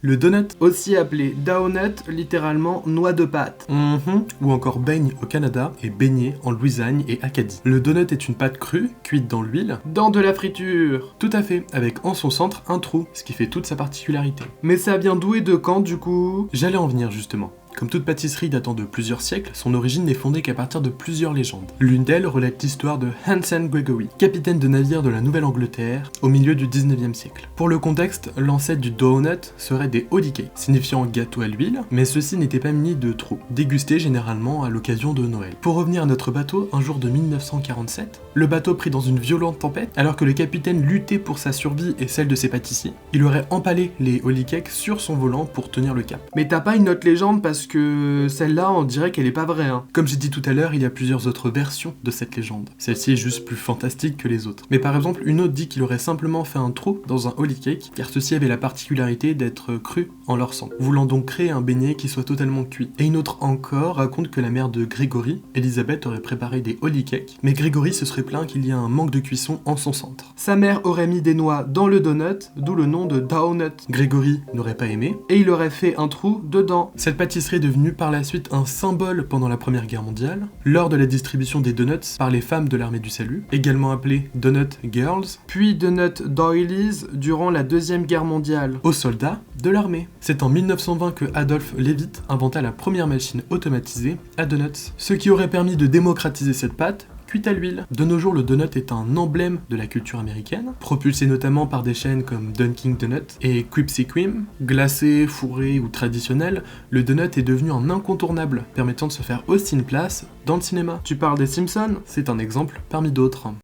Le donut, aussi appelé doughnut, littéralement noix de pâte. Ou encore beigne au Canada et beignet en Louisiane et Acadie. Le donut est une pâte crue, cuite dans l'huile, dans de la friture. Tout à fait, avec en son centre un trou, ce qui fait toute sa particularité. Mais ça vient d'où et de quand du coup? J'allais en venir justement. Comme toute pâtisserie datant de plusieurs siècles, son origine n'est fondée qu'à partir de plusieurs légendes. L'une d'elles relate l'histoire de Hansen Gregory, capitaine de navire de la Nouvelle-Angleterre au milieu du 19e siècle. Pour le contexte, l'ancêtre du doughnut serait des holly cakes, signifiant gâteau à l'huile, mais ceux-ci n'étaient pas munis de trous, dégustés généralement à l'occasion de Noël. Pour revenir à notre bateau, un jour de 1947, le bateau pris dans une violente tempête, alors que le capitaine luttait pour sa survie et celle de ses pâtissiers, il aurait empalé les holly cakes sur son volant pour tenir le cap. Mais t'as pas une autre légende parce que celle-là, on dirait qu'elle est pas vraie, hein. Comme j'ai dit tout à l'heure, il y a plusieurs autres versions de cette légende. Celle-ci est juste plus fantastique que les autres. Mais par exemple, une autre dit qu'il aurait simplement fait un trou dans un holly cake, car ceux-ci avaient la particularité d'être crus en leur sang, voulant donc créer un beignet qui soit totalement cuit. Et une autre encore raconte que la mère de Grégory, Elisabeth, aurait préparé des holly cakes, mais Grégory se serait plaint qu'il y a un manque de cuisson en son centre. Sa mère aurait mis des noix dans le donut, d'où le nom de doughnut. Grégory n'aurait pas aimé, et il aurait fait un trou dedans. Cette pâtisserie est devenue par la suite un symbole pendant la Première Guerre mondiale, lors de la distribution des donuts par les femmes de l'armée du salut, également appelées Donut Girls, puis Donut Doilies durant la Deuxième Guerre mondiale, aux soldats de l'armée. C'est en 1920 que Adolf Levitt inventa la première machine automatisée à donuts, ce qui aurait permis de démocratiser cette pâte cuite à l'huile. De nos jours, le donut est un emblème de la culture américaine, propulsé notamment par des chaînes comme Dunkin' Donuts et Krispy Kreme. Glacé, fourré ou traditionnel, le donut est devenu un incontournable, permettant de se faire aussi une place dans le cinéma. Tu parles des Simpsons? C'est un exemple parmi d'autres.